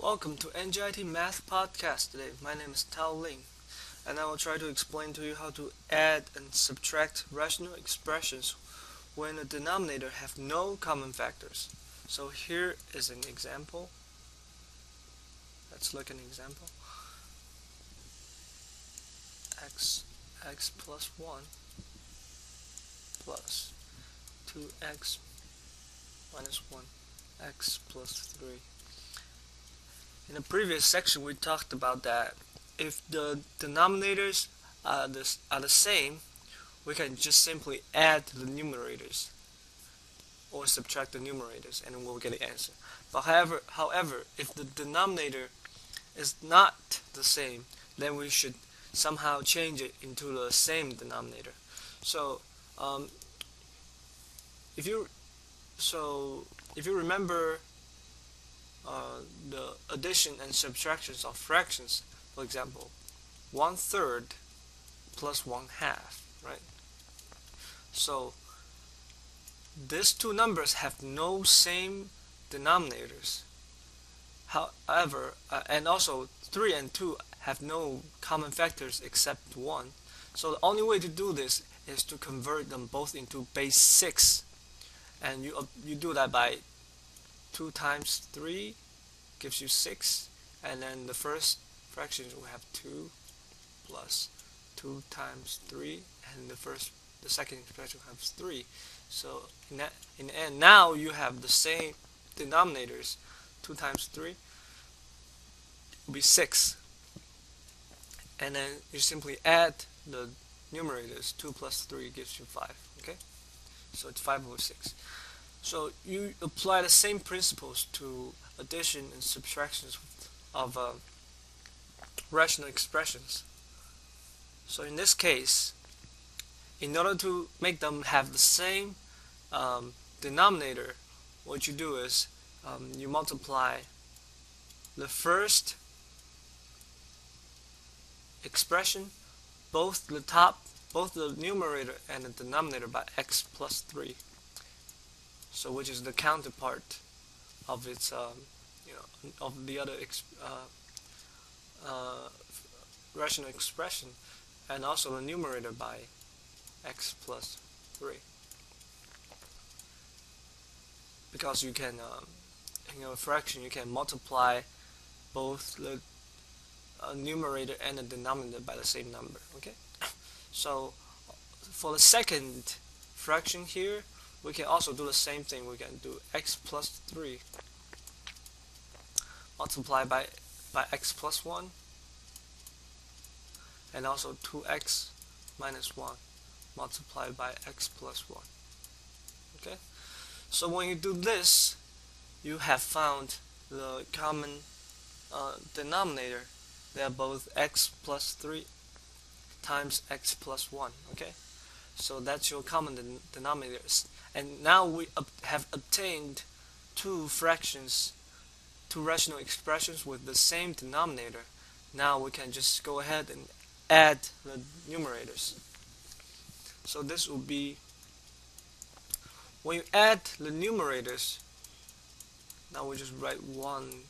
Welcome to NGIT Math Podcast today. My name is Tao Ling, and I will try to explain to you how to add and subtract rational expressions when a denominator have no common factors. So here is an example. Let's look at an example. x plus 1 plus 2x minus 1, x plus 3. In the previous section, we talked about that if the denominators are the same, we can just simply add the numerators or subtract the numerators, and we'll get the answer. But however, if the denominator is not the same, then we should somehow change it into the same denominator. So, if you remember the addition and subtractions of fractions, for example, 1/3 plus 1/2, right? So these two numbers have no same denominators. However, and also 3 and 2 have no common factors except 1. So the only way to do this is to convert them both into base 6, and you do that by 2 times 3 gives you 6, and then the first fraction will have 2 plus 2 times 3, and the second expression has 3. So in the end, now you have the same denominators. 2 times 3 will be 6, and then you simply add the numerators. 2 plus 3 gives you 5. Okay, so it's 5 over 6. So you apply the same principles to addition and subtractions of rational expressions. So in this case, in order to make them have the same denominator, what you do is you multiply the first expression, both the numerator and the denominator, by x plus 3. So which is the counterpart of its of the other rational expression, and also the numerator by x plus 3, because you can in a fraction you can multiply both the numerator and the denominator by the same number. Okay, so for the second fraction here, we can also do the same thing. We can do x plus 3 multiplied by x plus 1, and also 2x minus 1 multiplied by x plus 1. Okay, so when you do this, you have found the common denominator. They are both x plus 3 times x plus 1. Okay, so that's your common denominators. And now we have obtained two rational expressions with the same denominator. Now we can just go ahead and add the numerators. So this will be, when you add the numerators, now we just write one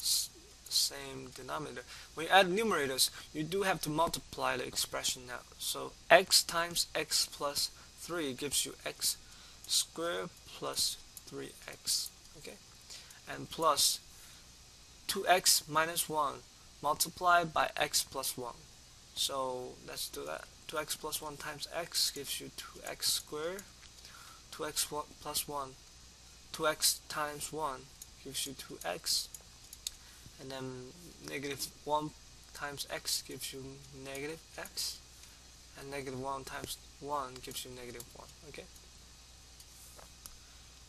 same denominator. When you add numerators, you do have to multiply the expression now. So x times x plus 3 gives you x squared plus 3x, okay, and plus 2x minus 1 multiplied by x plus 1. So let's do that. 2x plus 1 times x gives you 2x squared. 2x plus 1, 2x times 1 gives you 2x, and then negative 1 times x gives you negative x, and negative 1 times 1 gives you negative 1. Okay,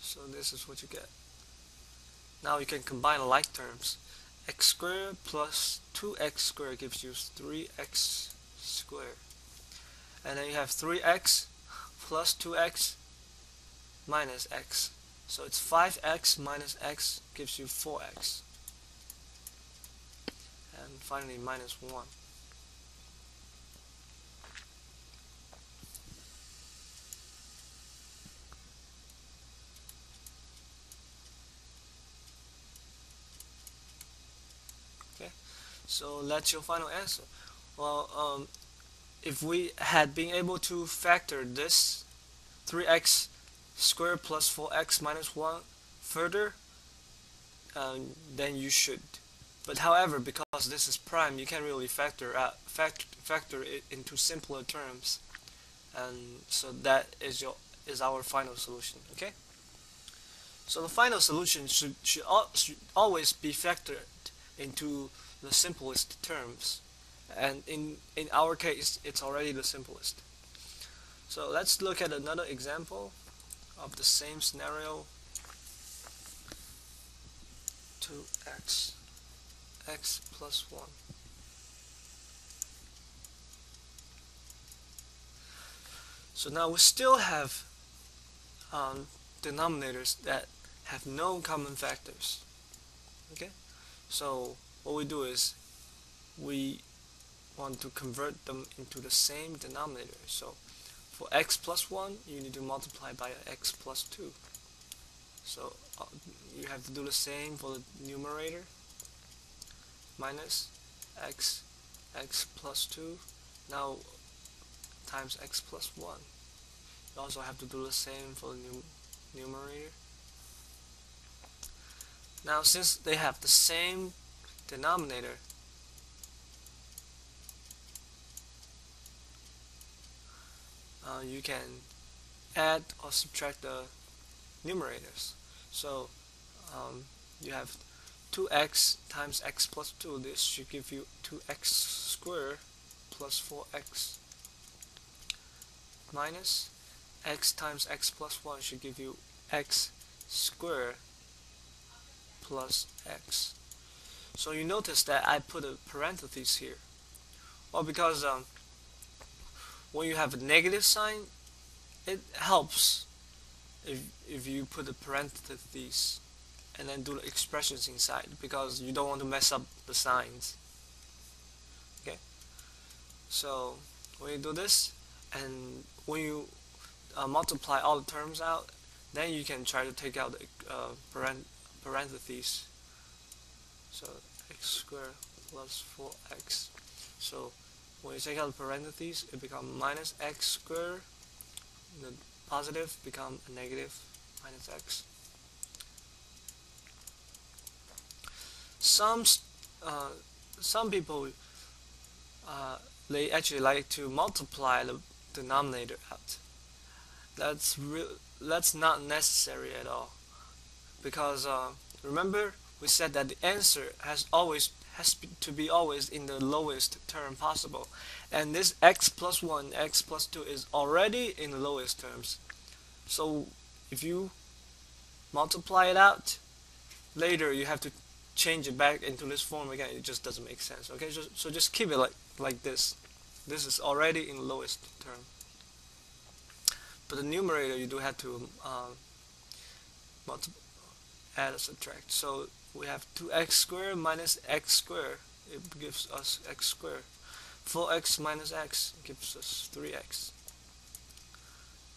so this is what you get. Now you can combine like terms. X squared plus 2x squared gives you 3x squared, and then you have 3x plus 2x minus x. So it's 5x minus x gives you 4x, and finally minus 1. Okay, so that's your final answer. Well, if we had been able to factor this 3x squared plus 4x minus 1 further, then you should. But however, because this is prime, you can't really factor it into simpler terms, and so that is our final solution. Okay. So the final solution should always be factored into the simplest terms, and in our case, it's already the simplest. So let's look at another example of the same scenario. 2x x plus 1. So now we still have denominators that have no common factors. Okay, so what we do is we want to convert them into the same denominator. So for x plus 1, you need to multiply by x plus 2. So you have to do the same for the numerator, minus x plus 2 now times x plus 1. You also have to do the same for the numerator. Now since they have the same denominator, you can add or subtract the numerators. So you have 2x times x plus 2. This should give you 2x squared plus 4x, minus x times x plus 1 should give you x squared plus x. So you notice that I put a parenthesis here. Well, because when you have a negative sign, it helps if you put a parenthesis and then do the expressions inside, because you don't want to mess up the signs. Okay, so when you do this, and when you multiply all the terms out, then you can try to take out the parentheses. So x squared plus 4x. So when you take out the parentheses, it becomes minus x squared. The positive become a negative minus x. Some people they actually like to multiply the denominator out. That's not necessary at all, because remember we said that the answer has to be always in the lowest term possible, and this x plus 1, x plus 2 is already in the lowest terms. So if you multiply it out, later you have to change it back into this form again. It just doesn't make sense. Okay, so just keep it like this. This is already in the lowest term. But the numerator you do have to add or subtract. So we have 2x squared minus x squared. It gives us x squared. 4x minus x gives us 3x.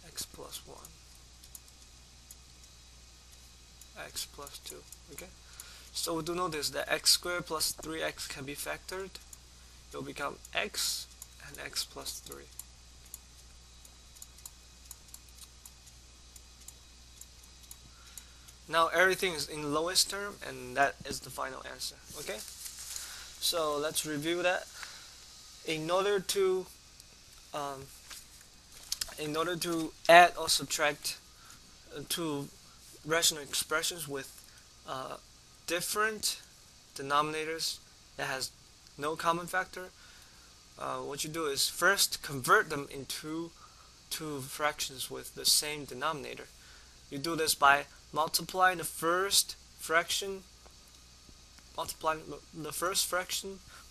X plus 1. X plus 2. Okay. So we do notice that x squared plus 3x can be factored. It will become x and x plus 3. Now everything is in lowest term, and that is the final answer. Okay, so let's review that. In order to add or subtract two rational expressions with different denominators that has no common factor, what you do is first convert them into two fractions with the same denominator. You do this by multiplying the first fraction,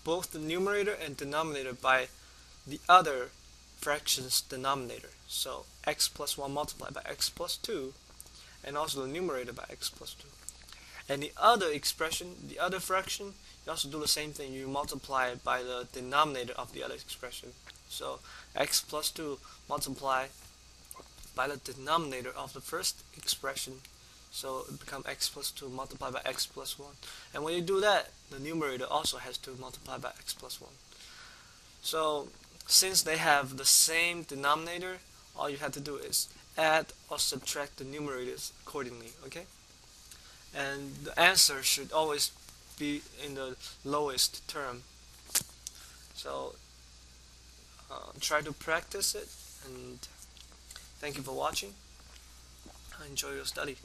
both the numerator and denominator, by the other fraction's denominator. So x plus 1 multiplied by x plus 2, and also the numerator by x plus 2. And the other expression, the other fraction, you also do the same thing. You multiply it by the denominator of the other expression. So x plus 2 multiply by the denominator of the first expression. So it becomes x plus 2 multiplied by x plus 1. And when you do that, the numerator also has to multiply by x plus 1. So since they have the same denominator, all you have to do is add or subtract the numerators accordingly, okay? And the answer should always be in the lowest term. So try to practice it, and thank you for watching. Enjoy your study.